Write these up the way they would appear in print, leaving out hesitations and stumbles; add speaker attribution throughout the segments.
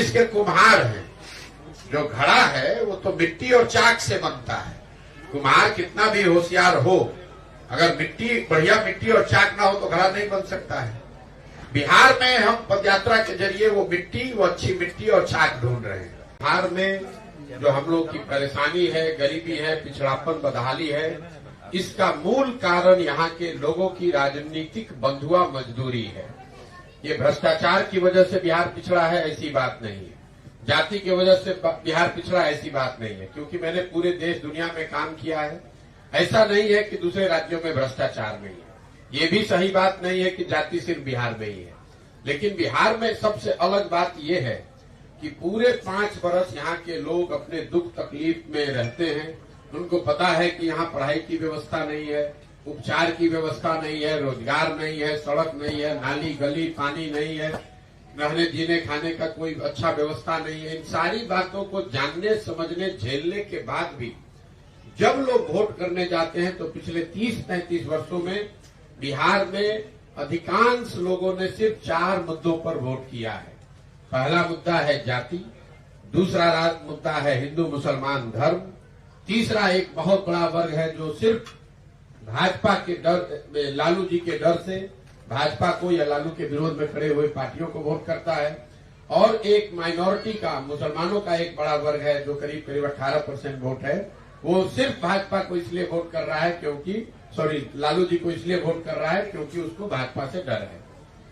Speaker 1: इसके कुम्हार हैं। जो घड़ा है वो तो मिट्टी और चाक से बनता है। कुम्हार कितना भी होशियार हो, अगर मिट्टी बढ़िया मिट्टी और चाक ना हो तो घड़ा नहीं बन सकता है। बिहार में हम पदयात्रा के जरिए वो मिट्टी, वो अच्छी मिट्टी और चाक ढूंढ रहे हैं। बिहार में जो हम लोग की परेशानी है, गरीबी है, पिछड़ापन, बदहाली है, इसका मूल कारण यहाँ के लोगों की राजनीतिक बंधुआ मजदूरी है। ये भ्रष्टाचार की वजह से बिहार पिछड़ा है ऐसी बात नहीं है, जाति की वजह से बिहार पिछड़ा ऐसी बात नहीं है। क्योंकि मैंने पूरे देश दुनिया में काम किया है, ऐसा नहीं है कि दूसरे राज्यों में भ्रष्टाचार नहीं है। ये भी सही बात नहीं है कि जाति सिर्फ बिहार में ही है। लेकिन बिहार में सबसे अलग बात यह है कि पूरे 5 वर्ष यहाँ के लोग अपने दुख तकलीफ में रहते हैं। उनको पता है कि यहाँ पढ़ाई की व्यवस्था नहीं है, उपचार की व्यवस्था नहीं है, रोजगार नहीं है, सड़क नहीं है, नाली गली पानी नहीं है, रहने जीने खाने का कोई अच्छा व्यवस्था नहीं है। इन सारी बातों को जानने समझने झेलने के बाद भी जब लोग वोट करने जाते हैं तो पिछले 30-35 वर्षों में बिहार में अधिकांश लोगों ने सिर्फ 4 मुद्दों पर वोट किया है। पहला मुद्दा है जाति, दूसरा मुद्दा है हिंदू मुसलमान धर्म, तीसरा एक बहुत बड़ा वर्ग है जो सिर्फ भाजपा के डर, लालू जी के डर से भाजपा को या लालू के विरोध में खड़े हुए पार्टियों को वोट करता है, और एक माइनॉरिटी का, मुसलमानों का एक बड़ा वर्ग है जो करीब 18% वोट है, वो सिर्फ भाजपा को इसलिए वोट कर रहा है क्योंकि लालू जी को इसलिए वोट कर रहा है क्योंकि उसको भाजपा से डर है।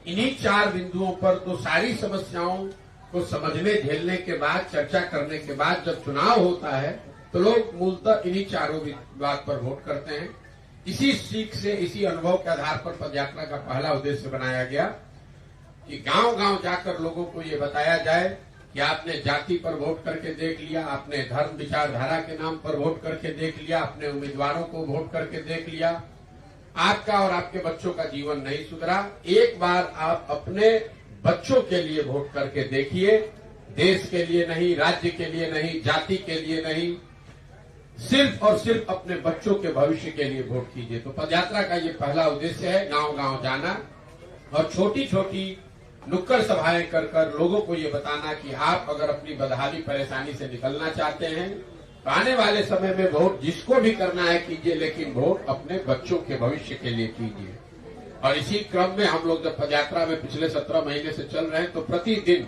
Speaker 1: इन्हीं 4 बिंदुओं पर तो सारी समस्याओं को समझने झेलने के बाद, चर्चा करने के बाद जब चुनाव होता है तो लोग मूलतः इन्हीं चारों बात पर वोट करते हैं। इसी सीख से, इसी अनुभव के आधार पर पदयात्रा का पहला उद्देश्य बनाया गया कि गांव-गांव जाकर लोगों को ये बताया जाए कि आपने जाति पर वोट करके देख लिया, आपने धर्म विचारधारा के नाम पर वोट करके देख लिया, अपने उम्मीदवारों को वोट करके देख लिया, आपका और आपके बच्चों का जीवन नहीं सुधरा। एक बार आप अपने बच्चों के लिए वोट करके देखिए, देश के लिए नहीं, राज्य के लिए नहीं, जाति के लिए नहीं, सिर्फ और सिर्फ अपने बच्चों के भविष्य के लिए वोट कीजिए। तो पदयात्रा का ये पहला उद्देश्य है, गांव-गांव जाना और छोटी-छोटी नुक्कड़ सभाएं कर कर लोगों को ये बताना कि आप अगर अपनी बदहाली परेशानी से निकलना चाहते हैं तो आने वाले समय में वोट जिसको भी करना है कीजिए, लेकिन वोट अपने बच्चों के भविष्य के लिए कीजिए। और इसी क्रम में हम लोग जब पदयात्रा में पिछले 17 महीने से चल रहे हैं तो प्रतिदिन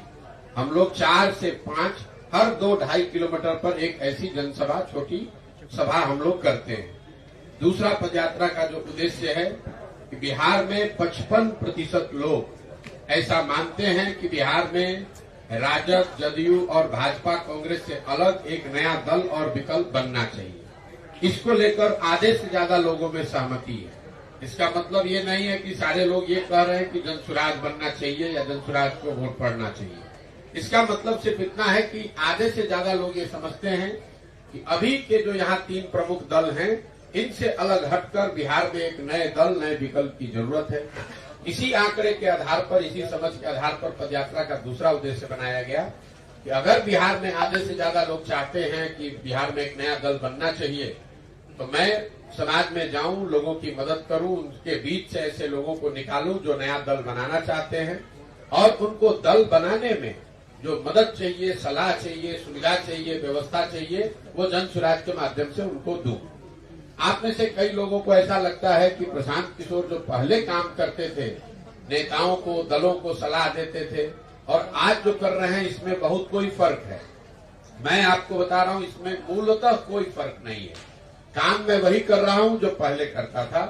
Speaker 1: हम लोग 4 से 5 हर 2-2.5 किलोमीटर पर एक ऐसी जनसभा, छोटी सभा हम लोग करते हैं। दूसरा पदयात्रा का जो उद्देश्य है कि बिहार में 55% लोग ऐसा मानते हैं कि बिहार में राजद, जदयू और भाजपा कांग्रेस से अलग एक नया दल और विकल्प बनना चाहिए। इसको लेकर आधे से ज्यादा लोगों में सहमति है। इसका मतलब ये नहीं है कि सारे लोग ये कह रहे हैं कि जनसुराज बनना चाहिए या जनसुराज को वोट पड़ना चाहिए। इसका मतलब सिर्फ इतना है कि आधे से ज्यादा लोग ये समझते हैं कि अभी के जो यहाँ 3 प्रमुख दल हैं, इनसे अलग हटकर बिहार में एक नए दल, नए विकल्प की जरूरत है। इसी आंकड़े के आधार पर, इसी समझ के आधार पर पदयात्रा का दूसरा उद्देश्य बनाया गया कि अगर बिहार में आधे से ज्यादा लोग चाहते हैं कि बिहार में एक नया दल बनना चाहिए तो मैं समाज में जाऊं, लोगों की मदद करूं, उनके बीच से ऐसे लोगों को निकालूं जो नया दल बनाना चाहते हैं, और उनको दल बनाने में जो मदद चाहिए, सलाह चाहिए, सुविधा चाहिए, व्यवस्था चाहिए, वो जनसुराज के माध्यम से उनको दूं। आप में से कई लोगों को ऐसा लगता है कि प्रशांत किशोर जो पहले काम करते थे, नेताओं को, दलों को सलाह देते थे, और आज जो कर रहे हैं इसमें बहुत कोई फर्क है। मैं आपको बता रहा हूं, इसमें मूलतः कोई फर्क नहीं है। काम मैं वही कर रहा हूं जो पहले करता था।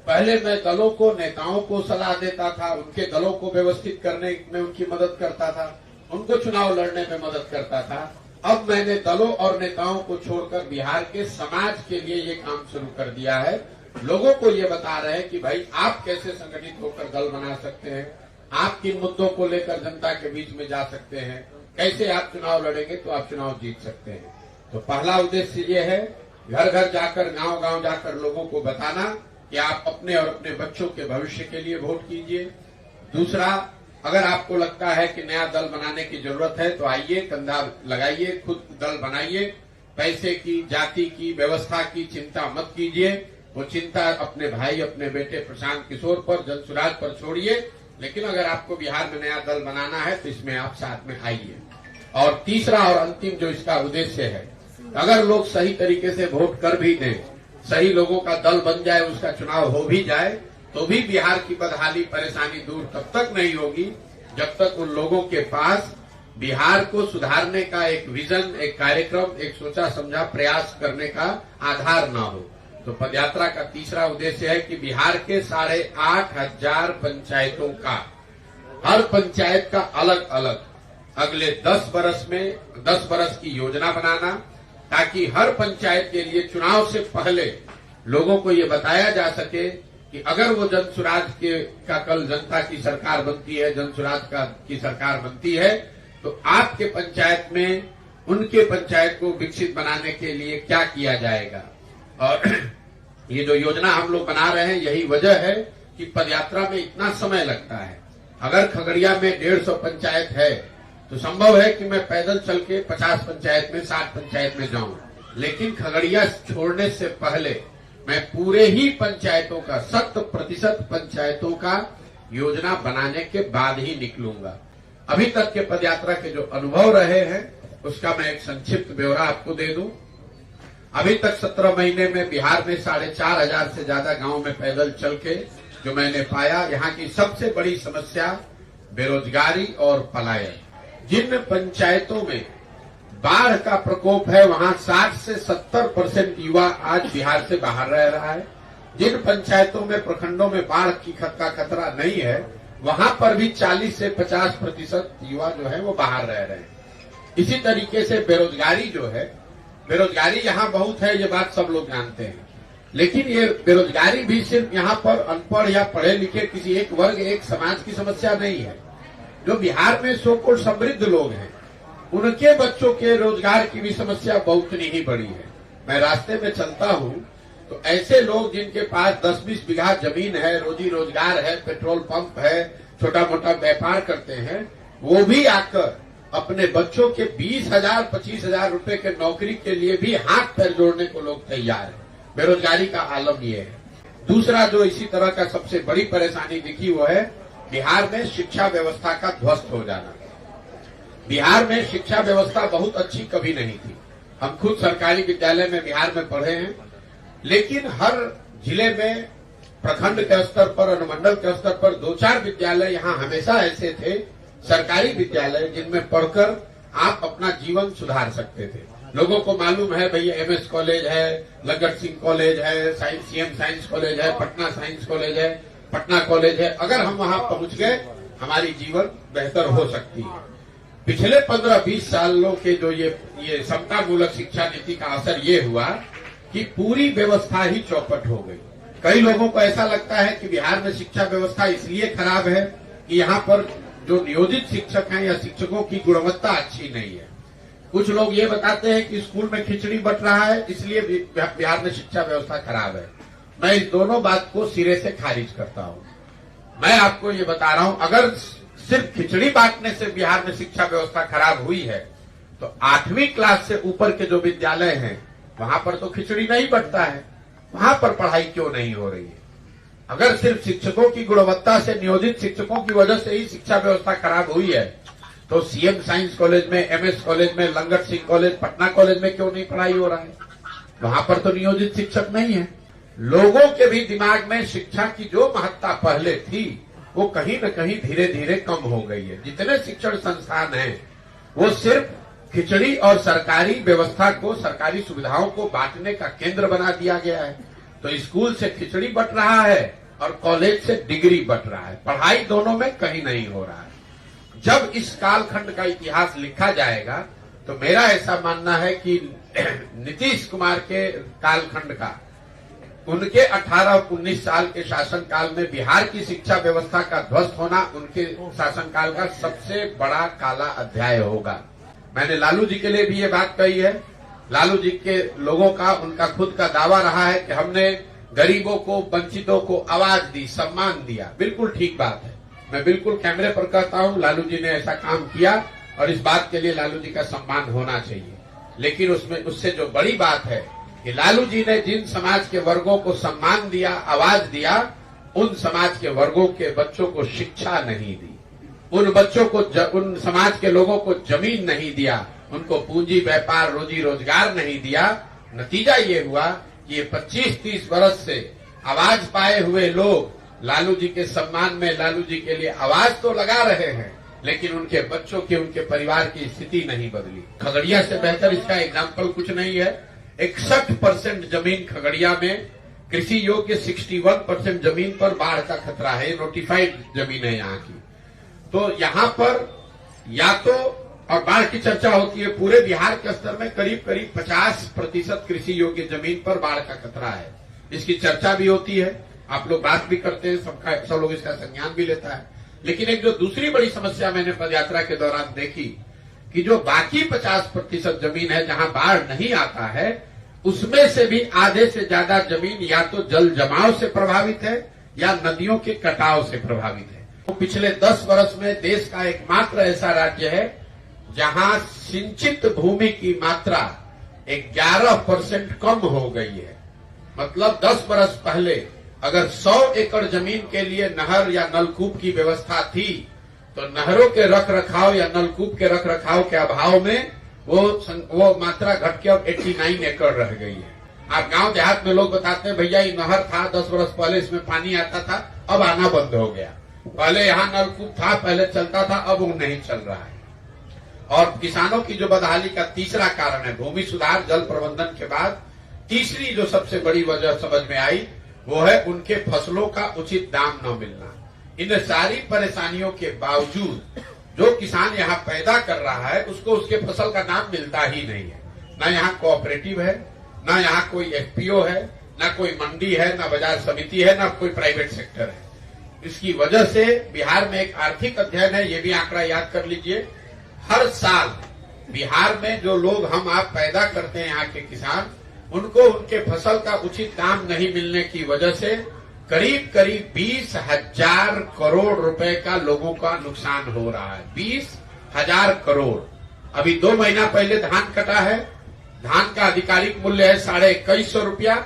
Speaker 1: पहले मैं दलों को, नेताओं को सलाह देता था, उनके दलों को व्यवस्थित करने में उनकी मदद करता था, उनको चुनाव लड़ने में मदद करता था। अब मैंने दलों और नेताओं को छोड़कर बिहार के समाज के लिए ये काम शुरू कर दिया है। लोगों को ये बता रहे हैं कि भाई आप कैसे संगठित होकर दल बना सकते हैं, आप किन मुद्दों को लेकर जनता के बीच में जा सकते हैं, कैसे आप चुनाव लड़ेंगे तो आप चुनाव जीत सकते हैं। तो पहला उद्देश्य ये है, घर घर जाकर, गांव-गांव जाकर लोगों को बताना कि आप अपने और अपने बच्चों के भविष्य के लिए वोट कीजिए। दूसरा, अगर आपको लगता है कि नया दल बनाने की जरूरत है तो आइए, कंधा लगाइए, खुद दल बनाइए। पैसे की, जाति की, व्यवस्था की चिंता मत कीजिए। वो चिंता अपने भाई, अपने बेटे प्रशांत किशोर पर, जनसुराज पर छोड़िए। लेकिन अगर आपको बिहार में नया दल बनाना है तो इसमें आप साथ में आइए। और तीसरा और अंतिम जो इसका उद्देश्य है, अगर लोग सही तरीके से वोट कर भी दें, सही लोगों का दल बन जाए, उसका चुनाव हो भी जाए, तो भी बिहार की बदहाली परेशानी दूर तब तक नहीं होगी जब तक उन लोगों के पास बिहार को सुधारने का एक विजन, एक कार्यक्रम, एक सोचा समझा प्रयास करने का आधार न हो। तो पदयात्रा का तीसरा उद्देश्य है कि बिहार के 8,500 पंचायतों का, हर पंचायत का अलग अलग अगले 10 बरस में 10 बरस की योजना बनाना, ताकि हर पंचायत के लिए चुनाव से पहले लोगों को ये बताया जा सके कि अगर वो जनसुराज का कल जनता की सरकार बनती है, जनसुराज की सरकार बनती है, तो आपके पंचायत में उनके पंचायत को विकसित बनाने के लिए क्या किया जाएगा। और ये जो योजना हम लोग बना रहे हैं, यही वजह है कि पदयात्रा में इतना समय लगता है। अगर खगड़िया में 150 पंचायत है तो संभव है कि मैं पैदल चल के 50 पंचायत में, 60 पंचायत में जाऊं, लेकिन खगड़िया छोड़ने से पहले मैं पूरे ही पंचायतों का 100% पंचायतों का योजना बनाने के बाद ही निकलूंगा। अभी तक के पदयात्रा के जो अनुभव रहे हैं उसका मैं एक संक्षिप्त ब्यौरा आपको दे दूं। अभी तक 17 महीने में बिहार में 4,500 से ज्यादा गांव में पैदल चल के जो मैंने पाया, यहाँ की सबसे बड़ी समस्या बेरोजगारी और पलायन। जिन पंचायतों में बाढ़ का प्रकोप है वहां 60 से 70% युवा आज बिहार से बाहर रह रहा है। जिन पंचायतों में प्रखंडों में बाढ़ की का खतरा नहीं है, वहां पर भी 40 से 50% युवा जो है वो बाहर रह रहे हैं। इसी तरीके से बेरोजगारी जो है, बेरोजगारी यहाँ बहुत है, ये बात सब लोग जानते हैं, लेकिन ये बेरोजगारी भी सिर्फ यहाँ पर अनपढ़ या पढ़े लिखे किसी एक वर्ग, एक समाज की समस्या नहीं है। जो बिहार में सो-कॉल्ड समृद्ध लोग हैं, उनके बच्चों के रोजगार की भी समस्या बहुत ही बड़ी है। मैं रास्ते में चलता हूँ तो ऐसे लोग जिनके पास 10-20 बीघा जमीन है, रोजी रोजगार है, पेट्रोल पंप है, छोटा मोटा व्यापार करते हैं, वो भी आकर अपने बच्चों के 20,000 25,000 रुपए के नौकरी के लिए भी हाथ पैर जोड़ने को लोग तैयार है। बेरोजगारी का आलम ये है। दूसरा जो इसी तरह का सबसे बड़ी परेशानी दिखी वो है बिहार में शिक्षा व्यवस्था का ध्वस्त हो जाना। बिहार में शिक्षा व्यवस्था बहुत अच्छी कभी नहीं थी। हम खुद सरकारी विद्यालय में बिहार में पढ़े हैं, लेकिन हर जिले में प्रखंड के स्तर पर, अनुमंडल के स्तर पर 2-4 विद्यालय यहाँ हमेशा ऐसे थे, सरकारी विद्यालय, जिनमें पढ़कर आप अपना जीवन सुधार सकते थे। लोगों को मालूम है भैया एमएस कॉलेज है, लंगट सिंह कॉलेज है, सीएम साइंस कॉलेज है, पटना साइंस कॉलेज है, पटना कॉलेज है। अगर हम वहां पहुंच गए हमारी जीवन बेहतर हो सकती है। पिछले 15-20 सालों के जो ये समता मूलक शिक्षा नीति का असर ये हुआ कि पूरी व्यवस्था ही चौपट हो गई। कई लोगों को ऐसा लगता है कि बिहार में शिक्षा व्यवस्था इसलिए खराब है कि यहाँ पर जो नियोजित शिक्षक हैं या शिक्षकों की गुणवत्ता अच्छी नहीं है। कुछ लोग ये बताते हैं कि स्कूल में खिचड़ी बंट रहा है, इसलिए बिहार में शिक्षा व्यवस्था खराब है। मैं इस दोनों बात को सिरे से खारिज करता हूँ। मैं आपको ये बता रहा हूँ, अगर सिर्फ खिचड़ी बांटने से बिहार में शिक्षा व्यवस्था खराब हुई है तो 8वीं क्लास से ऊपर के जो विद्यालय हैं वहां पर तो खिचड़ी नहीं बंटता है, वहां पर पढ़ाई क्यों नहीं हो रही है? अगर सिर्फ शिक्षकों की गुणवत्ता से, नियोजित शिक्षकों की वजह से ही शिक्षा व्यवस्था खराब हुई है तो सीएम साइंस कॉलेज में, एमएस कॉलेज में, लंगट सिंह कॉलेज, पटना कॉलेज में क्यों नहीं पढ़ाई हो रहा है? वहां पर तो नियोजित शिक्षक नहीं है। लोगों के भी दिमाग में शिक्षा की जो महत्ता पहले थी वो कहीं न कहीं धीरे धीरे कम हो गई है। जितने शिक्षण संस्थान हैं वो सिर्फ खिचड़ी और सरकारी व्यवस्था को, सरकारी सुविधाओं को बांटने का केंद्र बना दिया गया है। तो स्कूल से खिचड़ी बंट रहा है और कॉलेज से डिग्री बंट रहा है, पढ़ाई दोनों में कहीं नहीं हो रहा है। जब इस कालखंड का इतिहास लिखा जाएगा तो मेरा ऐसा मानना है कि नीतीश कुमार के कालखंड का, उनके 18-19 साल के शासनकाल में बिहार की शिक्षा व्यवस्था का ध्वस्त होना उनके शासनकाल का सबसे बड़ा काला अध्याय होगा। मैंने लालू जी के लिए भी ये बात कही है। लालू जी के लोगों का, उनका खुद का दावा रहा है कि हमने गरीबों को, वंचितों को आवाज दी, सम्मान दिया। बिल्कुल ठीक बात है, मैं बिल्कुल कैमरे पर कहता हूं लालू जी ने ऐसा काम किया और इस बात के लिए लालू जी का सम्मान होना चाहिए। लेकिन उससे जो बड़ी बात है कि लालू जी ने जिन समाज के वर्गों को सम्मान दिया, आवाज दिया, उन समाज के वर्गों के बच्चों को शिक्षा नहीं दी। उन बच्चों को उन समाज के लोगों को जमीन नहीं दिया, उनको पूंजी व्यापार रोजी रोजगार नहीं दिया। नतीजा ये हुआ कि ये 25-30 वर्ष से आवाज पाए हुए लोग लालू जी के सम्मान में, लालू जी के लिए आवाज तो लगा रहे हैं, लेकिन उनके बच्चों की, उनके परिवार की स्थिति नहीं बदली। खगड़िया से बेहतर इसका एग्जाम्पल कुछ नहीं है। 61% जमीन खगड़िया में कृषि योग्य, 61% जमीन पर बाढ़ का खतरा है। नोटिफाइड जमीन है यहाँ की। तो यहाँ पर या तो, और बाढ़ की चर्चा होती है, पूरे बिहार के स्तर में करीब 50% कृषि योग्य जमीन पर बाढ़ का खतरा है। इसकी चर्चा भी होती है, आप लोग बात भी करते हैं, सब लोग इसका संज्ञान भी लेता है। लेकिन एक जो दूसरी बड़ी समस्या मैंने पदयात्रा के दौरान देखी कि जो बाकी 50% जमीन है जहां बाढ़ नहीं आता है, उसमें से भी आधे से ज्यादा जमीन या तो जल जमाव से प्रभावित है या नदियों के कटाव से प्रभावित है। तो पिछले 10 वर्ष में देश का एकमात्र ऐसा राज्य है जहां सिंचित भूमि की मात्रा 11% कम हो गई है। मतलब 10 वर्ष पहले अगर 100 एकड़ जमीन के लिए नहर या नलकूप की व्यवस्था थी, तो नहरों के रखरखाव या नलकूप के रखरखाव के अभाव में वो मात्रा घट के अब 89 एकड़ रह गई है। आप गांव देहात में लोग बताते हैं, भैया ये नहर था, 10 वर्ष पहले इसमें पानी आता था, अब आना बंद हो गया। पहले यहाँ नलकूप था, पहले चलता था, अब वो नहीं चल रहा है। और किसानों की जो बदहाली का तीसरा कारण है भूमि सुधार, जल प्रबंधन के बाद तीसरी जो सबसे बड़ी वजह समझ में आई, वो है उनके फसलों का उचित दाम न मिलना। इन सारी परेशानियों के बावजूद जो किसान यहाँ पैदा कर रहा है, उसको उसके फसल का दाम मिलता ही नहीं है। न यहाँ कोऑपरेटिव है, न यहाँ कोई एफपीओ है, न कोई मंडी है, न बाजार समिति है, न कोई प्राइवेट सेक्टर है। इसकी वजह से बिहार में एक आर्थिक अध्ययन है, ये भी आंकड़ा याद कर लीजिए, हर साल बिहार में जो लोग हम आप पैदा करते हैं, यहाँ के किसान, उनको उनके फसल का उचित दाम नहीं मिलने की वजह से करीब 20,000 करोड़ रुपए का लोगों का नुकसान हो रहा है। 20,000 करोड़। अभी 2 महीना पहले धान कटा है, धान का आधिकारिक मूल्य है 21,500 रुपया।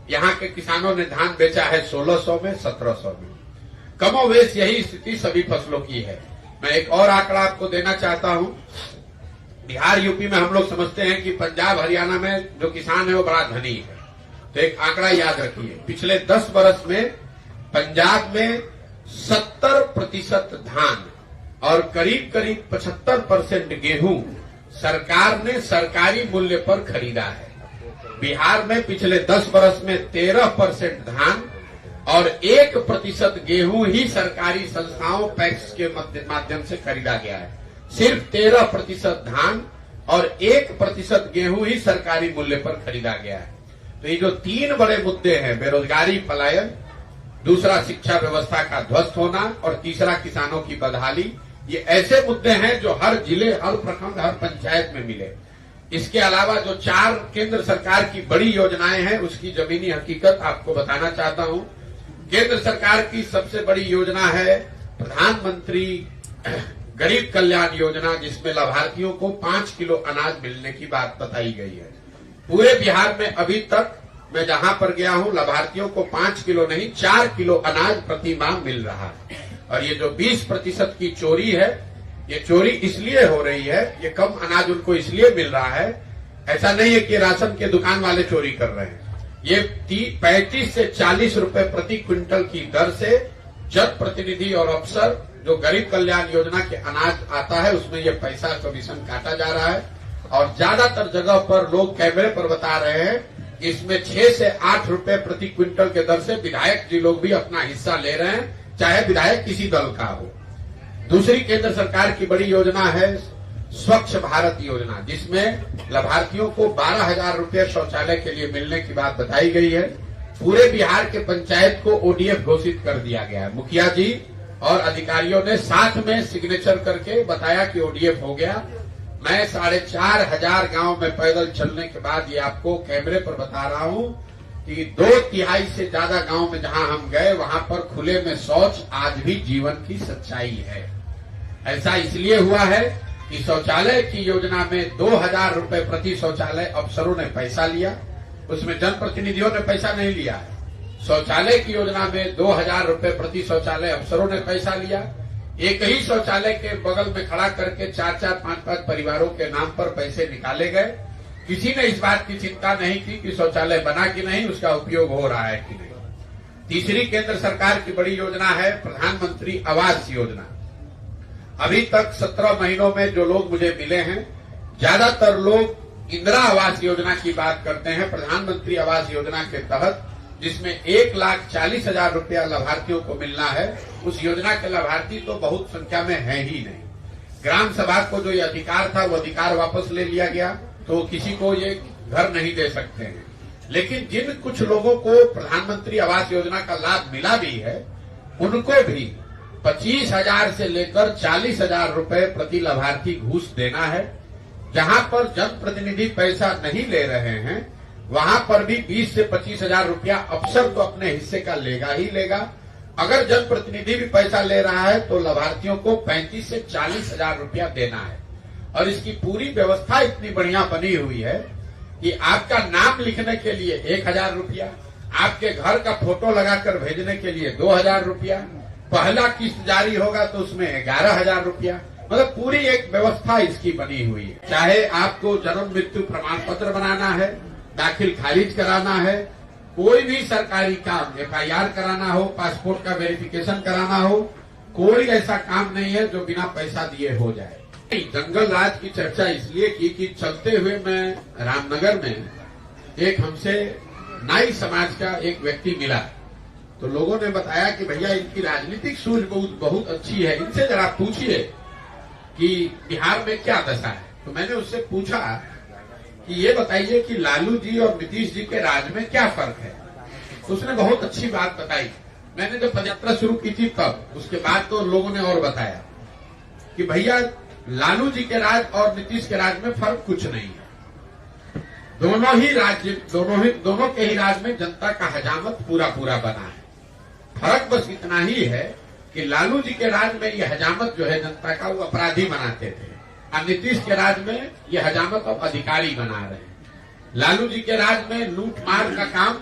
Speaker 1: यहाँ के किसानों ने धान बेचा है 1600 में, 1700 में। कमोवेश यही स्थिति सभी फसलों की है। मैं एक और आंकड़ा आपको देना चाहता हूं। बिहार यूपी में हम लोग समझते हैं कि पंजाब हरियाणा में जो किसान है वो बड़ा धनी है, तो एक आंकड़ा याद रखिए, पिछले 10 वर्ष में पंजाब में 70% धान और करीब 75% गेहूं सरकार ने सरकारी मूल्य पर खरीदा है। बिहार में पिछले 10 वर्ष में 13% धान और 1% गेहूं ही सरकारी संस्थाओं पैक्स के माध्यम से खरीदा गया है। सिर्फ 13% धान और 1% गेहूं ही सरकारी मूल्य पर खरीदा गया है। तो ये जो 3 बड़े मुद्दे हैं, बेरोजगारी, पलायन, दूसरा शिक्षा व्यवस्था का ध्वस्त होना और तीसरा किसानों की बदहाली, ये ऐसे मुद्दे हैं जो हर जिले, हर प्रखंड, हर पंचायत में मिले। इसके अलावा जो 4 केंद्र सरकार की बड़ी योजनाएं हैं, उसकी जमीनी हकीकत आपको बताना चाहता हूं। केंद्र सरकार की सबसे बड़ी योजना है प्रधानमंत्री गरीब कल्याण योजना, जिसमें लाभार्थियों को 5 किलो अनाज मिलने की बात बताई गई है। पूरे बिहार में अभी तक मैं जहां पर गया हूं, लाभार्थियों को 5 किलो नहीं 4 किलो अनाज प्रति माह मिल रहा है। और ये जो 20% की चोरी है, ये चोरी इसलिए हो रही है, ये कम अनाज उनको इसलिए मिल रहा है, ऐसा नहीं है कि राशन के दुकान वाले चोरी कर रहे हैं। ये 35 से 40 रुपए प्रति क्विंटल की दर से जनप्रतिनिधि और अफसर जो गरीब कल्याण योजना के अनाज आता है, उसमें ये पैसा कमीशन काटा जा रहा है। और ज्यादातर जगह पर लोग कैमरे पर बता रहे हैं, इसमें 6 से 8 रुपए प्रति क्विंटल के दर से विधायक जी लोग भी अपना हिस्सा ले रहे हैं, चाहे विधायक किसी दल का हो। दूसरी केंद्र सरकार की बड़ी योजना है स्वच्छ भारत योजना, जिसमें लाभार्थियों को 12,000 रुपये शौचालय के लिए मिलने की बात बताई गई है। पूरे बिहार के पंचायत को ओडीएफ घोषित कर दिया गया है। मुखिया जी और अधिकारियों ने साथ में सिग्नेचर करके बताया कि ओडीएफ हो गया। मैं 4,500 गांव में पैदल चलने के बाद ये आपको कैमरे पर बता रहा हूं कि 2/3 से ज्यादा गांव में जहां हम गए, वहां पर खुले में शौच आज भी जीवन की सच्चाई है। ऐसा इसलिए हुआ है कि शौचालय की योजना में 2,000 रुपए प्रति शौचालय अफसरों ने पैसा लिया, उसमें जनप्रतिनिधियों ने पैसा नहीं लिया है। शौचालय की योजना में 2,000 रुपए प्रति शौचालय अफसरों ने पैसा लिया। एक ही शौचालय के बगल में खड़ा करके 4-4, 5-5 परिवारों के नाम पर पैसे निकाले गए। किसी ने इस बात की चिंता नहीं की कि शौचालय बना कि नहीं, उसका उपयोग हो रहा है कि नहीं। तीसरी केंद्र सरकार की बड़ी योजना है प्रधानमंत्री आवास योजना। अभी तक 17 महीनों में जो लोग मुझे मिले हैं, ज्यादातर लोग इंदिरा आवास योजना की बात करते हैं। प्रधानमंत्री आवास योजना के तहत जिसमें 1,40,000 रुपया लाभार्थियों को मिलना है, उस योजना के लाभार्थी तो बहुत संख्या में है ही नहीं। ग्राम सभा को जो ये अधिकार था, वो अधिकार वापस ले लिया गया, तो किसी को ये घर नहीं दे सकते हैं। लेकिन जिन कुछ लोगों को प्रधानमंत्री आवास योजना का लाभ मिला भी है, उनको भी 25,000 से लेकर 40,000 रुपए प्रति लाभार्थी घूस देना है। जहां पर जनप्रतिनिधि पैसा नहीं ले रहे हैं, वहां पर भी 20 से 25,000 रुपया अफसर तो अपने हिस्से का लेगा ही लेगा। अगर जनप्रतिनिधि भी पैसा ले रहा है तो लाभार्थियों को 35 से 40,000 रुपया देना है। और इसकी पूरी व्यवस्था इतनी बढ़िया बनी हुई है कि आपका नाम लिखने के लिए 1,000 रुपया, आपके घर का फोटो लगाकर भेजने के लिए 2,000 रुपया, पहला किस्त जारी होगा तो उसमें 11,000 रुपया, मतलब पूरी एक व्यवस्था इसकी बनी हुई है। चाहे आपको जन्म मृत्यु प्रमाण पत्र बनाना है, दाखिल खारिज कराना है, कोई भी सरकारी काम, FIR कराना हो, पासपोर्ट का वेरिफिकेशन कराना हो, कोई ऐसा काम नहीं है जो बिना पैसा दिए हो जाए। जंगल राज की चर्चा इसलिए की कि चलते हुए मैं रामनगर में एक हमसे नाई समाज का एक व्यक्ति मिला, तो लोगों ने बताया कि भैया इनकी राजनीतिक सूझ बहुत अच्छी है, इनसे जरा पूछिए कि बिहार में क्या दशा है। तो मैंने उससे पूछा कि ये बताइए कि लालू जी और नीतीश जी के राज में क्या फर्क है। तो उसने बहुत अच्छी बात बताई। मैंने जब पदयात्रा शुरू की थी तब, उसके बाद तो लोगों ने और बताया कि भैया लालू जी के राज और नीतीश के राज में फर्क कुछ नहीं है। दोनों के ही राज में जनता का हजामत पूरा बना है। फर्क बस इतना ही है कि लालू जी के राज में ये हजामत जो है जनता का, वो अपराधी बनाते थे, और नीतीश के राज में ये हजामत अब अधिकारी बना रहे हैं। लालू जी के राज में लूट मार का काम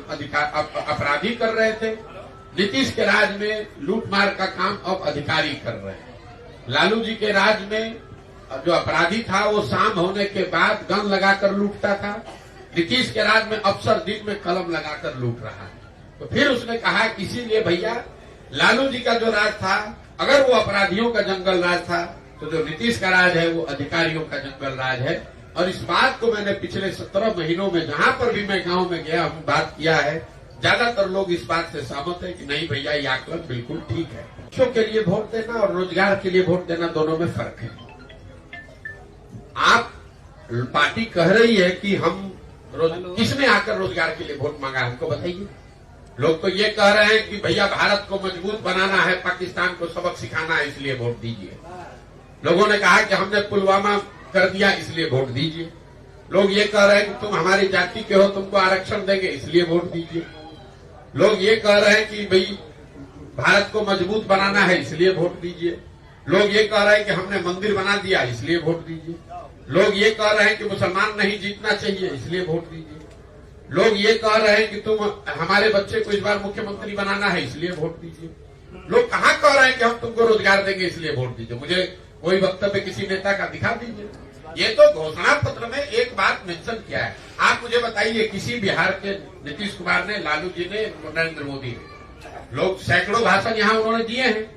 Speaker 1: अपराधी कर रहे थे, नीतीश के राज में लूट मार का काम अब अधिकारी कर रहे हैं। लालू जी के राज में जो अपराधी था वो शाम होने के बाद गन लगाकर लूटता था, नीतीश के राज में अफसर दिन में कलम लगाकर लूट रहा है। तो फिर उसने कहा कि इसीलिए भैया लालू जी का जो राज था, अगर वो अपराधियों का जंगल राज था, तो जो नीतीश का राज है वो अधिकारियों का जंगल राज है। और इस बात को मैंने पिछले 17 महीनों में जहां पर भी मैं गांव में गया हूं बात किया है, ज्यादातर लोग इस बात से सहमत है कि नहीं भैया ये आकलन बिल्कुल ठीक है। बच्चों के लिए वोट देना और रोजगार के लिए वोट देना, दोनों में फर्क है। आप पार्टी कह रही है कि हम किसने आकर रोजगार के लिए वोट मांगा, हमको बताइए। लोग तो ये कह रहे हैं कि भैया भारत को मजबूत बनाना है, पाकिस्तान को सबक सिखाना है, इसलिए वोट दीजिए। लोगों ने कहा कि हमने पुलवामा कर दिया, इसलिए वोट दीजिए। लोग ये कह रहे हैं कि तुम हमारी जाति के हो, तुमको आरक्षण देंगे, इसलिए वोट दीजिए। लोग ये कह रहे हैं कि भाई भारत को मजबूत बनाना है, इसलिए वोट दीजिए। लोग ये कह रहे हैं कि हमने मंदिर बना दिया, इसलिए वोट दीजिए। लोग ये कह रहे हैं कि मुसलमान नहीं जीतना चाहिए, इसलिए वोट दीजिए। लोग ये कह रहे हैं कि तुम हमारे बच्चे को इस बार मुख्यमंत्री बनाना है, इसलिए वोट दीजिए। लोग कहाँ कह रहे हैं कि हम तुमको रोजगार देंगे, इसलिए वोट दीजिए। मुझे कोई वक्तव्य किसी नेता का दिखा दीजिए। ये तो घोषणा पत्र में एक बात मेंशन किया है। आप मुझे बताइए किसी बिहार के नीतीश कुमार ने, लालू जी ने, नरेंद्र मोदी ने, लोग सैकड़ों भाषण यहाँ उन्होंने दिए हैं,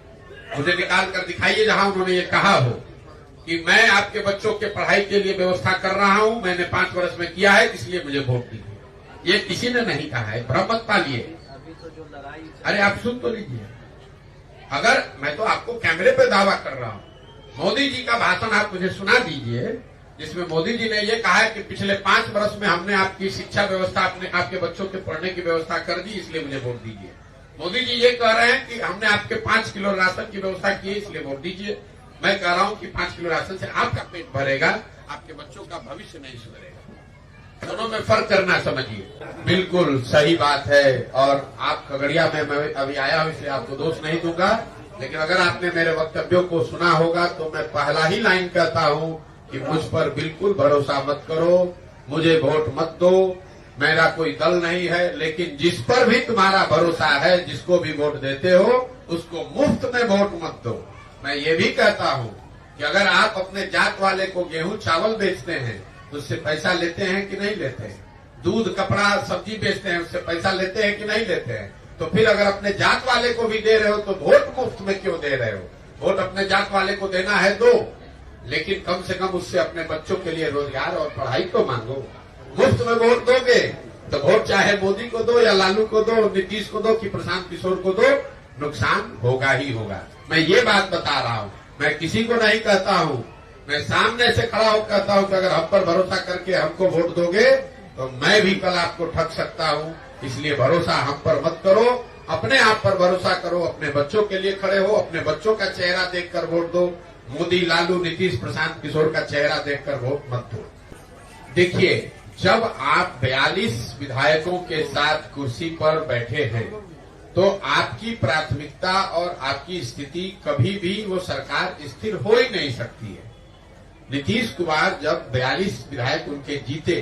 Speaker 1: मुझे निकाल कर दिखाइए जहां उन्होंने ये कहा हो कि मैं आपके बच्चों के पढ़ाई के लिए व्यवस्था कर रहा हूं, मैंने 5 वर्ष में किया है, इसलिए मुझे वोट दीजिए। ये किसी ने नहीं कहा है, भ्रम मत पालिए। अरे आप सुन तो लीजिए। अगर मैं तो आपको कैमरे पे दावा कर रहा हूं, मोदी जी का भाषण आप मुझे सुना दीजिए, जिसमें मोदी जी ने ये कहा है कि पिछले 5 वर्ष में हमने आपकी शिक्षा व्यवस्था, आपके बच्चों के पढ़ने की व्यवस्था कर दी, इसलिए मुझे वोट दीजिए। मोदी जी ये कह रहे हैं कि हमने आपके 5 किलो राशन की व्यवस्था की, इसलिए वोट दीजिए। मैं कह रहा हूं कि 5 किलो राशन से आपका पेट भरेगा, आपके बच्चों का भविष्य नहीं सुधरेगा। दोनों में फर्क करना समझिए। बिल्कुल सही बात है। और आप खगड़िया में, मैं अभी आया हूं इसलिए आपको दोष नहीं दूंगा, लेकिन अगर आपने मेरे वक्तव्यों को सुना होगा तो मैं पहला ही लाइन कहता हूं कि मुझ पर बिल्कुल भरोसा मत करो, मुझे वोट मत दो, मेरा कोई दल नहीं है। लेकिन जिस पर भी तुम्हारा भरोसा है, जिसको भी वोट देते हो, उसको मुफ्त में वोट मत दो। मैं ये भी कहता हूं कि अगर आप अपने जात वाले को गेहूं चावल बेचते हैं तो उससे पैसा लेते हैं कि नहीं लेते हैं? दूध कपड़ा सब्जी बेचते हैं, उससे पैसा लेते हैं कि नहीं लेते हैं? तो फिर अगर अपने जात वाले को भी दे रहे हो तो वोट मुफ्त में क्यों दे रहे हो? वोट अपने जात वाले को देना है दो, लेकिन कम से कम उससे अपने बच्चों के लिए रोजगार और पढ़ाई को मांगो। मुफ्त में वोट दोगे तो वोट चाहे मोदी को दो या लालू को दो, नीतीश को दो कि प्रशांत किशोर को दो, नुकसान होगा ही होगा। मैं ये बात बता रहा हूं, मैं किसी को नहीं कहता हूं, मैं सामने से खड़ा होकर कहता हूं कि अगर हम पर भरोसा करके हमको वोट दोगे तो मैं भी कल आपको ठग सकता हूं। इसलिए भरोसा हम पर मत करो, अपने आप पर भरोसा करो, अपने बच्चों के लिए खड़े हो, अपने बच्चों का चेहरा देखकर वोट दो। मोदी, लालू, नीतीश, प्रशांत किशोर का चेहरा देखकर वोट मत दो। देखिए, जब आप 42 विधायकों के साथ कुर्सी पर बैठे हैं तो आपकी प्राथमिकता और आपकी स्थिति कभी भी वो सरकार स्थिर हो ही नहीं सकती है। नीतीश कुमार जब 42 विधायक उनके जीते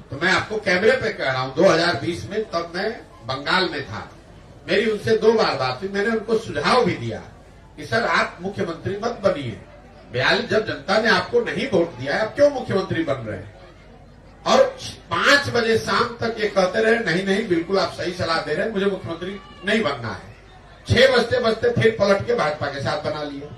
Speaker 1: तो मैं आपको कैमरे पे कह रहा हूं 2020 में, तब मैं बंगाल में था, मेरी उनसे 2 बार बात हुई। मैंने उनको सुझाव भी दिया कि सर आप मुख्यमंत्री मत बनिए, 42 जब जनता ने आपको नहीं वोट दिया है, आप क्यों मुख्यमंत्री बन रहे हैं? और 5 बजे शाम तक ये कहते रहे नहीं नहीं बिल्कुल आप सही सलाह दे रहे हैं, मुझे मुख्यमंत्री नहीं बनना है। 6 बजते बजते फिर पलट के भाजपा के साथ बना लिया।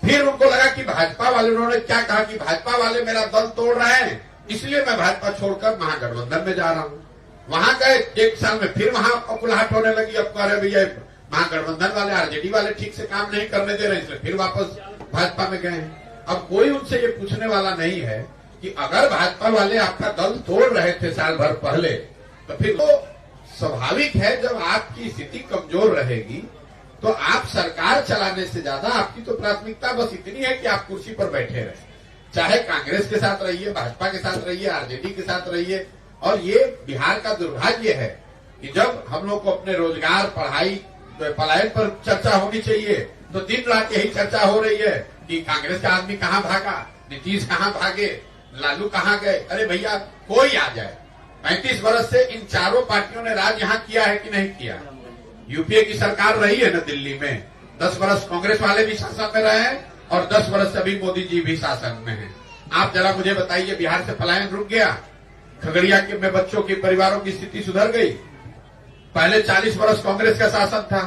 Speaker 1: फिर उनको लगा कि भाजपा वाले, उन्होंने क्या कहा कि भाजपा वाले मेरा दल तोड़ रहे हैं, इसलिए मैं भाजपा छोड़कर महागठबंधन में जा रहा हूं। वहां गए, 1 साल में फिर वहां अकुलाहट होने लगी। अब कह रहे भैया महागठबंधन वाले, आरजेडी वाले ठीक से काम नहीं करने दे रहे, इसलिए फिर वापस भाजपा में गए हैं। अब कोई उनसे ये पूछने वाला नहीं है कि अगर भाजपा वाले आपका दल तोड़ रहे थे साल भर पहले, तो फिर तो स्वाभाविक है जब आपकी स्थिति कमजोर रहेगी तो आप सरकार चलाने से ज्यादा आपकी तो प्राथमिकता बस इतनी है कि आप कुर्सी पर बैठे रहे, चाहे कांग्रेस के साथ रहिए, भाजपा के साथ रहिए, आरजेडी के साथ रहिए। और ये बिहार का दुर्भाग्य है कि जब हम लोग को अपने रोजगार, पढ़ाई, पलायन पर चर्चा होनी चाहिए तो दिन रात यही चर्चा हो रही है कि कांग्रेस का आदमी कहां भागा, नीतीश कहां भागे, लालू कहां गए। अरे भैया कोई आ जाए, 35 वर्ष से इन चारों पार्टियों ने राज यहां किया है कि नहीं किया? यूपीए की सरकार रही है ना दिल्ली में, 10 वर्ष कांग्रेस वाले भी शासन में रहे हैं और 10 वर्ष से अभी मोदी जी भी शासन में हैं। आप जरा मुझे बताइए, बिहार से पलायन रुक गया? खगड़िया के में बच्चों के परिवारों की स्थिति सुधर गई? पहले 40 वर्ष कांग्रेस का शासन था,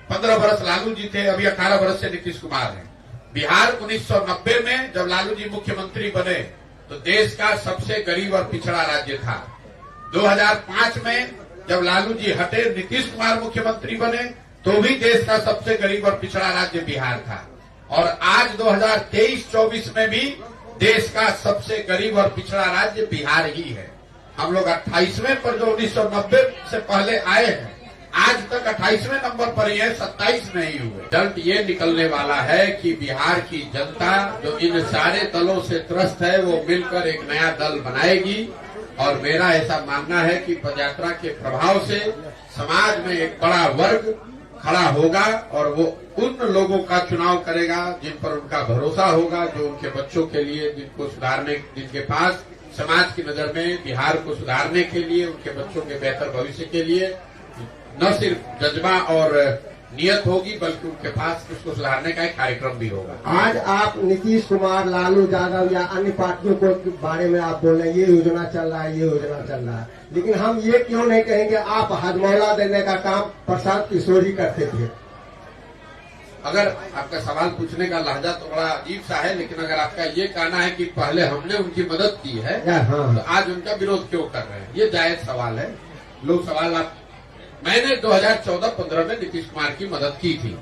Speaker 1: 15 वर्ष लालू जी थे, अभी 18 वर्ष से नीतीश कुमार है। बिहार 1990 में जब लालू जी मुख्यमंत्री बने तो देश का सबसे गरीब और पिछड़ा राज्य था। 2005 में जब लालू जी हटे, नीतीश कुमार मुख्यमंत्री बने तो भी देश का सबसे गरीब और पिछड़ा राज्य बिहार था। और आज 2023-24 में भी देश का सबसे गरीब और पिछड़ा राज्य बिहार ही है। हम लोग 28वें पर जो 1990 से पहले आए हैं, आज तक 28वें नंबर पर ही है, 27 नहीं हुए। रिजल्ट ये निकलने वाला है कि बिहार की जनता जो इन सारे दलों से त्रस्त है वो मिलकर एक नया दल बनाएगी। और मेरा ऐसा मानना है कि पदयात्रा के प्रभाव से समाज में एक बड़ा वर्ग खड़ा होगा और वो उन लोगों का चुनाव करेगा जिन पर उनका भरोसा होगा, जो उनके बच्चों के लिए, जिनको सुधारने, जिनके पास समाज की नजर में बिहार को सुधारने के लिए, उनके बच्चों के बेहतर भविष्य के लिए न सिर्फ जज्बा और नियत होगी बल्कि उनके पास उसको सुधारने का एक कार्यक्रम भी होगा।
Speaker 2: आज आप नीतीश कुमार, लालू यादव या अन्य पार्टियों के बारे में आप बोल रहे हैं ये योजना चल रहा है, ये योजना चल रहा है, लेकिन हम ये क्यों नहीं कहेंगे आप हजमौला देने का काम प्रशांत किशोर ही करते थे?
Speaker 1: अगर आपका सवाल पूछने का लहजा तो बड़ा अजीब सा है, लेकिन अगर आपका ये कहना है कि पहले हमने उनकी मदद की है तो आज उनका विरोध क्यों कर रहे हैं, ये जायज सवाल है। लोग सवाल मैंने 2014-15 में नीतीश कुमार की मदद की थी,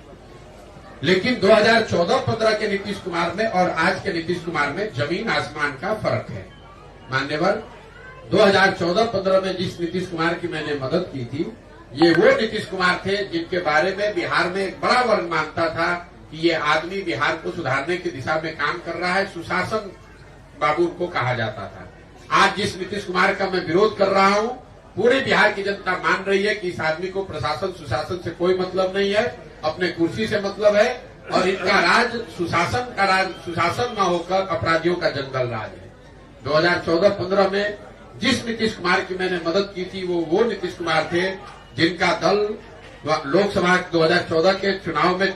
Speaker 1: लेकिन 2014-15 के नीतीश कुमार में और आज के नीतीश कुमार में जमीन आसमान का फर्क है। मान्यवर, 2014-15 में जिस नीतीश कुमार की मैंने मदद की थी, ये वो नीतीश कुमार थे जिनके बारे में बिहार में एक बड़ा वर्ग मानता था कि ये आदमी बिहार को सुधारने की दिशा में काम कर रहा है, सुशासन बाबू को कहा जाता था। आज जिस नीतीश कुमार का मैं विरोध कर रहा हूं, पूरे बिहार की जनता मान रही है कि इस आदमी को प्रशासन सुशासन से कोई मतलब नहीं है, अपने कुर्सी से मतलब है और इनका राज सुशासन का राज, सुशासन न होकर अपराधियों का जंगल राज है। 2014-15 में जिस नीतीश कुमार की मैंने मदद की थी वो नीतीश कुमार थे जिनका दल लोकसभा 2014 के चुनाव में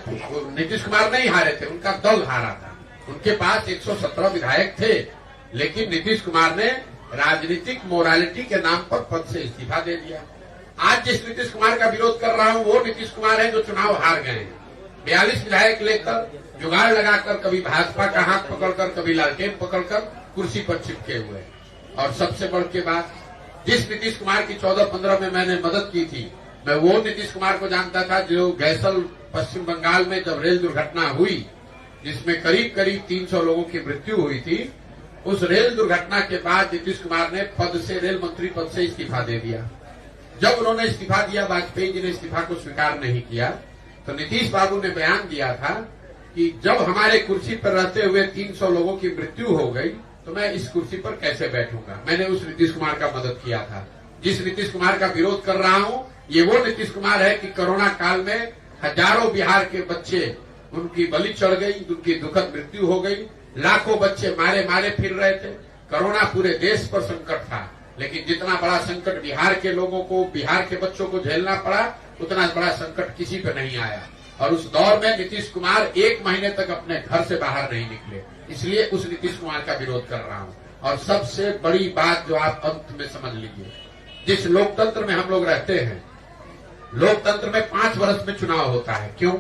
Speaker 1: नीतीश कुमार नहीं हारे थे, उनका दल हारा था। उनके पास 117 विधायक थे, लेकिन नीतीश कुमार ने राजनीतिक मोरालिटी के नाम पर पद से इस्तीफा दे दिया। आज जिस नीतीश कुमार का विरोध कर रहा हूं वो नीतीश कुमार है जो चुनाव हार गए हैं। 42 विधायक लेकर जुगाड़ लगाकर कभी भाजपा का हाथ पकड़कर कभी लालटेन पकड़कर कुर्सी पर चिपके हुए। और सबसे बढ़ के बात, जिस नीतीश कुमार की 14-15 में मैंने मदद की थी, मैं वो नीतीश कुमार को जानता था जो गैसल पश्चिम बंगाल में जब रेल दुर्घटना हुई जिसमें करीब करीब 300 लोगों की मृत्यु हुई थी, उस रेल दुर्घटना के बाद नीतीश कुमार ने पद से, रेल मंत्री पद से इस्तीफा दे दिया। जब उन्होंने इस्तीफा दिया, वाजपेयी जी ने इस्तीफा को स्वीकार नहीं किया, तो नीतीश बाबू ने बयान दिया था कि जब हमारे कुर्सी पर रहते हुए 300 लोगों की मृत्यु हो गई तो मैं इस कुर्सी पर कैसे बैठूंगा। मैंने उस नीतीश कुमार का मदद किया था। जिस नीतीश कुमार का विरोध कर रहा हूं ये वो नीतीश कुमार है कि कोरोना काल में हजारों बिहार के बच्चे उनकी बलि चढ़ गई, उनकी दुखद मृत्यु हो गई, लाखों बच्चे मारे मारे फिर रहे थे। कोरोना पूरे देश पर संकट था, लेकिन जितना बड़ा संकट बिहार के लोगों को, बिहार के बच्चों को झेलना पड़ा, उतना बड़ा संकट किसी पे नहीं आया। और उस दौर में नीतीश कुमार 1 महीने तक अपने घर से बाहर नहीं निकले, इसलिए उस नीतीश कुमार का विरोध कर रहा हूं। और सबसे बड़ी बात जो आप अंत में समझ लीजिए, जिस लोकतंत्र में हम लोग रहते हैं, लोकतंत्र में 5 वर्ष में चुनाव होता है। क्यों?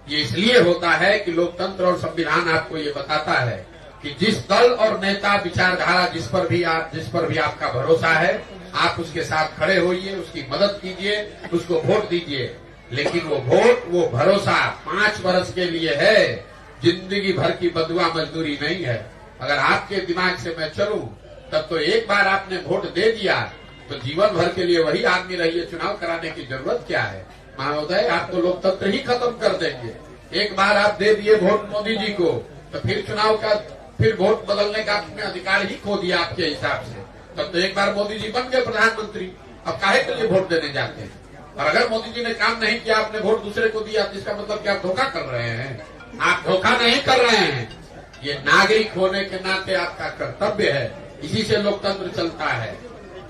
Speaker 1: ये इसलिए होता है कि लोकतंत्र और संविधान आपको ये बताता है कि जिस दल और नेता, विचारधारा जिस पर भी आपका भरोसा है, आप उसके साथ खड़े होइए, उसकी मदद कीजिए, उसको वोट दीजिए। लेकिन वो वोट, वो भरोसा 5 वर्ष के लिए है, जिंदगी भर की बदुआ मजदूरी नहीं है। अगर आपके दिमाग से मैं चलूं तब तो एक बार आपने वोट दे दिया तो जीवन भर के लिए वही आदमी रहिए, चुनाव कराने की जरूरत क्या है। महोदय, आप तो लोकतंत्र ही खत्म कर देंगे। एक बार आप दे दिए वोट मोदी जी को तो फिर चुनाव का, फिर वोट बदलने का आपने अधिकार ही खो दिया आपके हिसाब से। तब तो एक बार मोदी जी बन गए प्रधानमंत्री, अब काहे के लिए वोट देने जाते हैं। और अगर मोदी जी ने काम नहीं किया, आपने वोट दूसरे को दिया, जिसका मतलब कि आप धोखा कर रहे हैं। आप धोखा नहीं कर रहे हैं, ये नागरिक होने के नाते आपका कर्तव्य है। इसी से लोकतंत्र चलता है।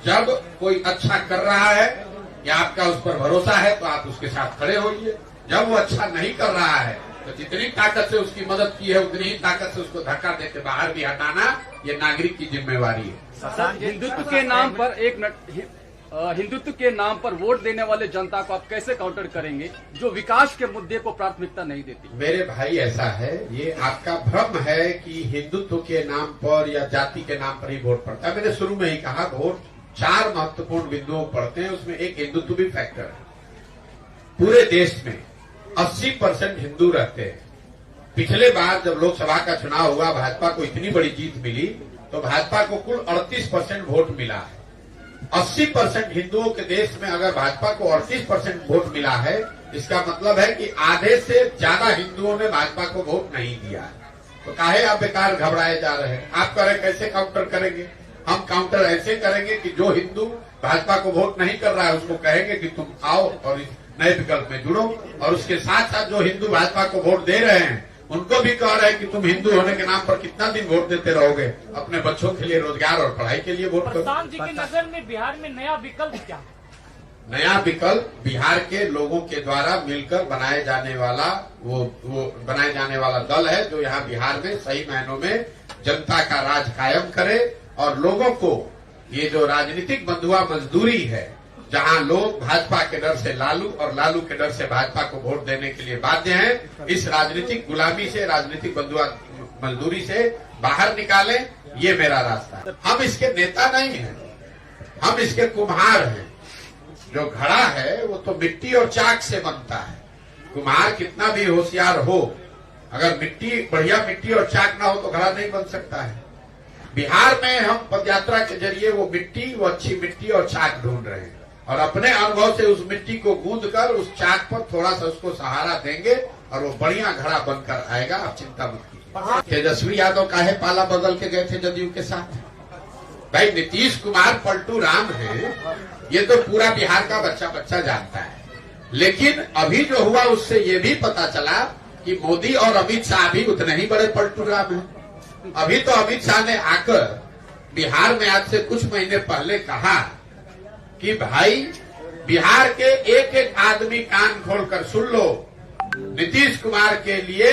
Speaker 1: जब कोई अच्छा कर रहा है या आपका उस पर भरोसा है तो आप उसके साथ खड़े होइए। जब वो अच्छा नहीं कर रहा है तो जितनी ताकत से उसकी मदद की है उतनी ही ताकत से उसको धक्का देके बाहर भी हटाना ये नागरिक की जिम्मेवारी है।
Speaker 3: हिंदुत्व के नाम पर वोट देने वाले जनता को आप कैसे काउंटर करेंगे जो विकास के मुद्दे को प्राथमिकता नहीं देती?
Speaker 1: मेरे भाई, ऐसा है, ये आपका भ्रम है कि हिंदुत्व के नाम पर या जाति के नाम पर ही वोट पड़ता है। मैंने शुरू में ही कहा, वोट 4 महत्वपूर्ण बिंदुओं पड़ते हैं, उसमें एक हिंदुत्व भी फैक्टर है। पूरे देश में 80% हिंदू रहते हैं। पिछले बार जब लोकसभा का चुनाव हुआ, भाजपा को इतनी बड़ी जीत मिली तो भाजपा को कुल 38% वोट मिला है। 80% हिंदुओं के देश में अगर भाजपा को 38% वोट मिला है, इसका मतलब है कि आधे से ज्यादा हिंदुओं ने भाजपा को वोट नहीं दिया है। तो काहे आप बेकार घबराए जा रहे हैं? आप करें कैसे काउंटर करेंगे? हम काउंटर ऐसे करेंगे कि जो हिंदू भाजपा को वोट नहीं कर रहा है उसको कहेंगे कि तुम आओ और इस नए विकल्प में जुड़ो, और उसके साथ साथ जो हिंदू भाजपा को वोट दे रहे हैं उनको भी कह रहे हैं कि तुम हिंदू होने के नाम पर कितना दिन वोट देते रहोगे, अपने बच्चों के लिए, रोजगार और पढ़ाई के लिए वोट करो।
Speaker 4: प्रधान जी की नजर में बिहार में नया विकल्प क्या?
Speaker 1: नया विकल्प बिहार के लोगों के द्वारा मिलकर बनाए जाने वाला वो बनाए जाने वाला दल है जो यहाँ बिहार में सही मायनों में जनता का राज कायम करे और लोगों को ये जो राजनीतिक बंधुआ मजदूरी है, जहां लोग भाजपा के डर से लालू और लालू के डर से भाजपा को वोट देने के लिए बाध्य हैं, इस राजनीतिक गुलामी से, राजनीतिक बंधुआ मजदूरी से बाहर निकालें, ये मेरा रास्ता है। हम इसके नेता नहीं हैं, हम इसके कुम्हार हैं। जो घड़ा है वो तो मिट्टी और चाक से बनता है। कुम्हार कितना भी होशियार हो, अगर मिट्टी, बढ़िया मिट्टी और चाक ना हो तो घड़ा नहीं बन सकता है। बिहार में हम पदयात्रा के जरिए वो मिट्टी, वो अच्छी मिट्टी और चाक ढूंढ रहे हैं और अपने अनुभव से उस मिट्टी को गूंद कर उस चाक पर थोड़ा सा उसको सहारा देंगे और वो बढ़िया घड़ा बनकर आएगा। आप चिंता मत कीजिए। तेजस्वी यादव काहे पाला बदल के गए थे जदयू के साथ? भाई, नीतीश कुमार पलटू राम है, ये तो पूरा बिहार का बच्चा बच्चा जानता है। लेकिन अभी जो हुआ उससे ये भी पता चला कि मोदी और अमित शाह भी उतने ही बड़े पलटू राम हैं। अभी तो अमित शाह ने आकर बिहार में आज से कुछ महीने पहले कहा कि भाई बिहार के एक एक आदमी कान खोलकर सुन लो, नीतीश कुमार के लिए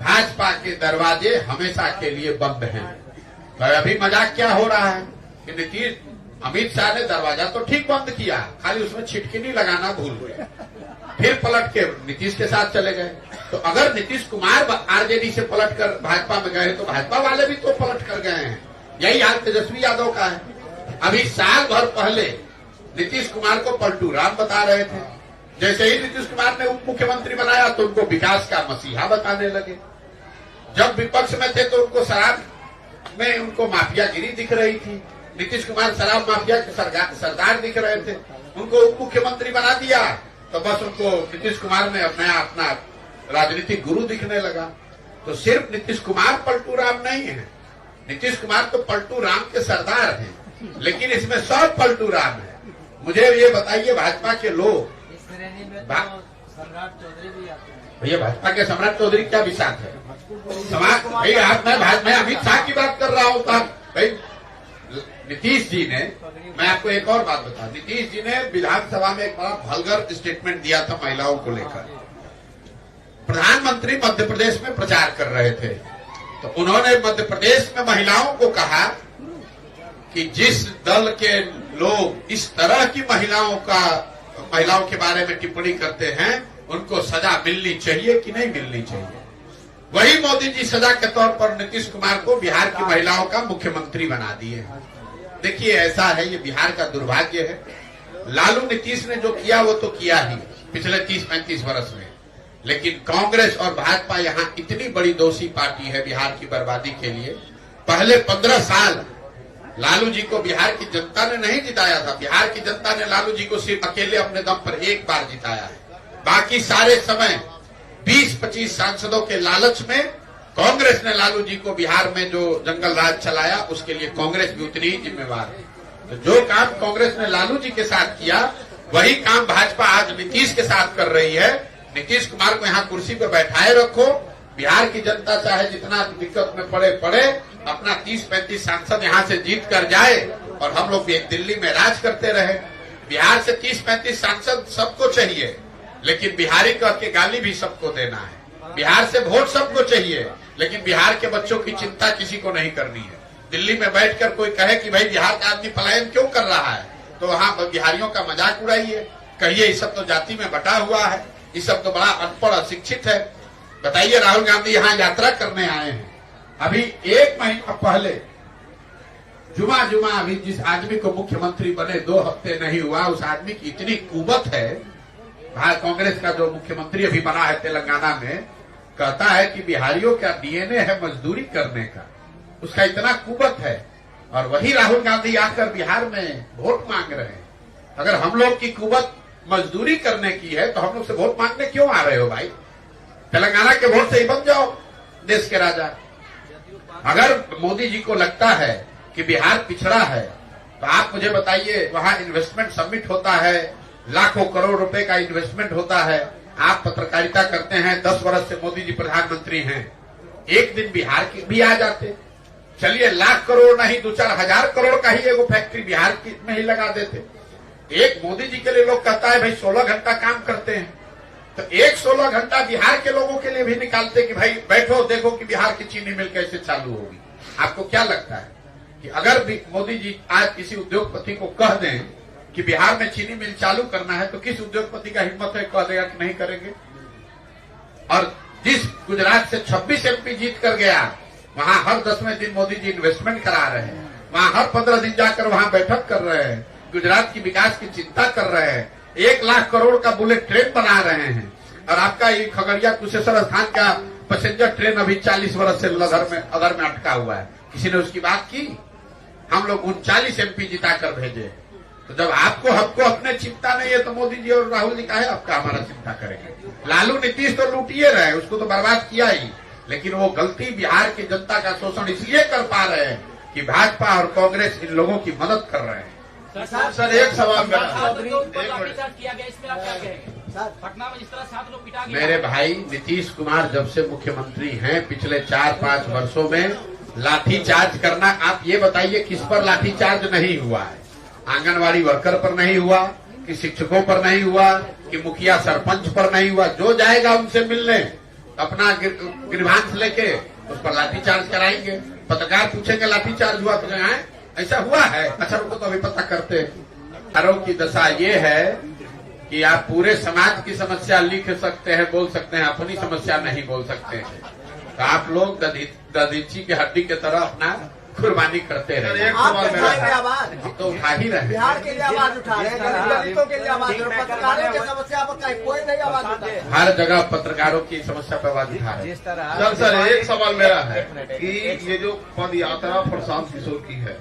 Speaker 1: भाजपा के दरवाजे हमेशा के लिए बंद हैं। तो अभी मजाक क्या हो रहा है कि नीतीश अमित शाह ने दरवाजा तो ठीक बंद किया, खाली उसमें छिटकिनी लगाना भूल गए, फिर पलट के नीतीश के साथ चले गए। तो अगर नीतीश कुमार आरजेडी से पलट कर भाजपा में गए तो भाजपा वाले भी तो पलट कर गए हैं। यही हाल तेजस्वी यादव का है। अभी साल भर पहले नीतीश कुमार को पलटू राम बता रहे थे, जैसे ही नीतीश कुमार ने उप मुख्यमंत्री बनाया तो उनको विकास का मसीहा बताने लगे। जब विपक्ष में थे तो उनको शराब में उनको माफियागिरी दिख रही थी। नीतीश कुमार शराब माफिया के सरदार दिख रहे थे, उनको उप मुख्यमंत्री बना दिया तो बस उनको नीतीश कुमार ने अपना राजनीतिक गुरु दिखने लगा। तो सिर्फ नीतीश कुमार पलटू राम नहीं है, नीतीश कुमार तो पलटू राम के सरदार हैं, लेकिन इसमें सब पलटू राम है। मुझे ये बताइए, भाजपा के लोग,
Speaker 4: सम्राट चौधरी भी आते हैं
Speaker 1: भैया, भाजपा के सम्राट चौधरी क्या विशाख है समाज भाई? मैं अमित शाह की बात कर रहा हूँ। तो भाई नीतीश जी ने, मैं आपको एक और बात बता, नीतीश जी ने विधानसभा में एक बड़ा वल्गर स्टेटमेंट दिया था महिलाओं को लेकर। प्रधानमंत्री मध्य प्रदेश में प्रचार कर रहे थे तो उन्होंने मध्य प्रदेश में महिलाओं को कहा कि जिस दल के लोग इस तरह की महिलाओं के बारे में टिप्पणी करते हैं उनको सजा मिलनी चाहिए कि नहीं मिलनी चाहिए। वही मोदी जी सजा के तौर पर नीतीश कुमार को बिहार की महिलाओं का मुख्यमंत्री बना दिए। देखिए, ऐसा है, ये बिहार का दुर्भाग्य है। लालू नीतीश ने जो किया वो तो किया ही पिछले 30-35 वर्ष में, लेकिन कांग्रेस और भाजपा यहाँ इतनी बड़ी दोषी पार्टी है बिहार की बर्बादी के लिए। पहले 15 साल लालू जी को बिहार की जनता ने नहीं जिताया था। बिहार की जनता ने लालू जी को सिर्फ अकेले अपने दम पर एक बार जिताया है। बाकी सारे समय 20-25 सांसदों के लालच में कांग्रेस ने लालू जी को बिहार में जो जंगल राज चलाया उसके लिए कांग्रेस भी उतनी ही जिम्मेवार है। तो जो काम कांग्रेस ने लालू जी के साथ किया वही काम भाजपा आज नीतीश के साथ कर रही है। नीतीश कुमार को यहाँ कुर्सी पर बैठाए रखो, बिहार की जनता चाहे जितना दिक्कत में पड़े, अपना 30-35 सांसद यहाँ से जीत कर जाए और हम लोग दिल्ली में राज करते रहे। बिहार से 30-35 सांसद सबको चाहिए, लेकिन बिहारी कह के गाली भी सबको देना है। बिहार से वोट सबको चाहिए, लेकिन बिहार के बच्चों की चिंता किसी को नहीं करनी है। दिल्ली में बैठकर कोई कहे कि भाई बिहार का आदमी पलायन क्यों कर रहा है, तो वहाँ बिहारियों का मजाक उड़ाइए, कहिए ये सब तो जाति में बटा हुआ है, ये सब तो बड़ा अनपढ़ अशिक्षित है। बताइए, राहुल गांधी यहाँ यात्रा करने आए हैं। अभी 1 महीना पहले जुमा अभी जिस आदमी को मुख्यमंत्री बने 2 हफ्ते नहीं हुआ, उस आदमी की इतनी कुवत है। कांग्रेस का जो मुख्यमंत्री अभी बना है तेलंगाना में, कहता है कि बिहारियों का डीएनए है मजदूरी करने का, उसका इतना कुवत है। और वही राहुल गांधी आकर बिहार में वोट मांग रहे हैं। अगर हम लोग की कुवत मजदूरी करने की है तो हम लोग से वोट मांगने क्यों आ रहे हो भाई? तेलंगाना के वोट से ही बन जाओ देश के राजा। अगर मोदी जी को लगता है कि बिहार पिछड़ा है तो आप मुझे बताइए, वहां इन्वेस्टमेंट समिट होता है, लाखों करोड़ रुपए का इन्वेस्टमेंट होता है। आप पत्रकारिता करते हैं, 10 वर्ष से मोदी जी प्रधानमंत्री हैं, एक दिन बिहार की भी आ जाते। चलिए, लाख करोड़ नहीं 2-4 हजार करोड़ का ही एगो फैक्ट्री बिहार की में ही लगा देते। एक मोदी जी के लिए लोग कहता है भाई 16 घंटा काम करते हैं, तो एक 16 घंटा बिहार के लोगों के लिए भी निकालते कि भाई बैठो देखो कि बिहार की चीनी मिल कैसे चालू होगी। आपको क्या लगता है कि अगर भी मोदी जी आज किसी उद्योगपति को कह दें कि बिहार में चीनी मिल चालू करना है तो किस उद्योगपति का हिम्मत है कह देगा कि नहीं करेंगे? और जिस गुजरात से 26 MP जीत कर गया, वहां हर 10वें दिन मोदी जी इन्वेस्टमेंट करा रहे हैं, वहां हर 15 दिन जाकर वहां बैठक कर रहे हैं, गुजरात की विकास की चिंता कर रहे हैं, 1 लाख करोड़ का बुलेट ट्रेन बना रहे हैं। और आपका ये खगड़िया कुशेश्वर स्थान का पैसेंजर ट्रेन अभी 40 वर्ष से अदर में अटका हुआ है, किसी ने उसकी बात की? हम लोग 39 MP जिता कर भेजे। तो जब आपको हमको अपने चिंता नहीं है तो मोदी जी और राहुल जी काहे आपका हमारा चिंता करेंगे? लालू नीतीश तो लूटिए रहे, उसको तो बर्बाद किया ही, लेकिन वो गलती बिहार की जनता का शोषण इसलिए कर पा रहे हैं कि भाजपा और कांग्रेस इन लोगों की मदद कर रहे हैं।
Speaker 2: सर एक सवाल
Speaker 4: किया गया, इसमें आप क्या कहेंगे? पटना में जिस तरह 7 लोग पिटा गए।
Speaker 1: मेरे भाई, नीतीश कुमार जब से मुख्यमंत्री हैं पिछले 4-5 वर्षों में लाठीचार्ज करना, आप ये बताइए किस पर लाठीचार्ज नहीं हुआ है? आंगनवाड़ी वर्कर पर नहीं हुआ, कि शिक्षकों पर नहीं हुआ, कि मुखिया सरपंच पर नहीं हुआ। जो जाएगा उनसे मिलने अपना ग्रीवांस लेके उस पर लाठीचार्ज कराएंगे। पत्रकार पूछेंगे लाठीचार्ज हुआ तो कहें ऐसा हुआ है, अच्छा उनको तो अभी पता करते। आरोप की दशा ये है कि आप पूरे समाज की समस्या लिख सकते हैं, बोल सकते हैं, अपनी समस्या नहीं बोल सकते हैं। तो आप लोग दधीची की हड्डी की तरह अपना कुर्बानी करते रहे।
Speaker 2: आवाज
Speaker 1: तो उठा ही रहे।
Speaker 2: बिहार के लिए आवाज उठा रहे हैं, दलितों के लिए आवाज, पत्रकारों की समस्या पर कोई नहीं आवाज उठा रहे।
Speaker 1: हर जगह पत्रकारों की समस्या पर आवाज उठा रहे हैं।
Speaker 5: सर एक सवाल मेरा है कि ये जो पद यात्रा प्रशांत किशोर की है,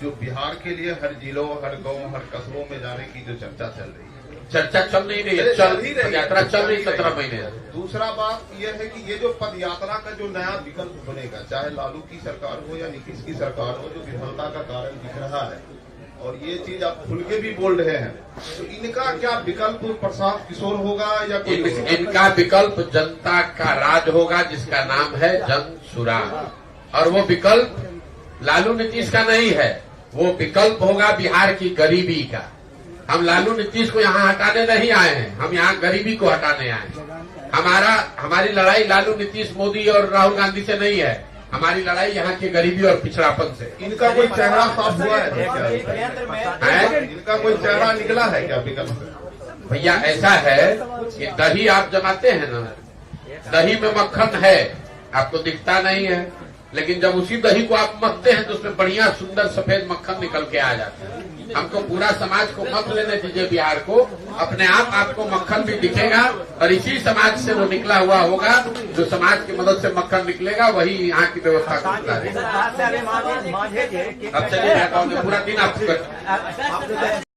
Speaker 5: जो बिहार के लिए हर जिलों, हर गांव, हर कस्बों में जाने की जो चर्चा चल रही है,
Speaker 1: चर्चा चल नहीं रही है, चल ही रही, यात्रा चल रही 17 महीने।
Speaker 5: दूसरा बात यह है कि ये जो पद यात्रा का जो नया विकल्प बनेगा, चाहे लालू की सरकार हो या नीतीश की सरकार हो, जो विफलता का कारण दिख रहा है और ये चीज आप खुल के भी बोल रहे हैं, तो इनका क्या विकल्प प्रशांत किशोर होगा या कोई?
Speaker 1: इनका विकल्प जनता का राज होगा, जिसका नाम है जन सुराज। और वो विकल्प लालू नीतीश का नहीं है, वो विकल्प होगा बिहार की गरीबी का। हम लालू नीतीश को यहाँ हटाने नहीं आए हैं, हम यहाँ गरीबी को हटाने आए हैं। हमारी लड़ाई लालू नीतीश मोदी और राहुल गांधी से नहीं है, हमारी लड़ाई यहाँ की गरीबी और पिछड़ापन से।
Speaker 5: इनका कोई चेहरा साफ हुआ है? इनका कोई चेहरा निकला है क्या विकल्प?
Speaker 1: भैया ऐसा है कि दही आप जमाते हैं ना, दही में मक्खन है, आपको दिखता नहीं है, लेकिन जब उसी दही को आप मखते हैं तो उसमें बढ़िया सुंदर सफेद मक्खन निकल के आ जाता है। हमको पूरा समाज को मत लेने दीजिए, बिहार को अपने आप आपको मक्खन भी दिखेगा और इसी समाज से वो निकला हुआ होगा, जो समाज की मदद से मक्खन निकलेगा वही यहाँ की व्यवस्था को सुधारेगा। अब चलिए पूरा दिन आप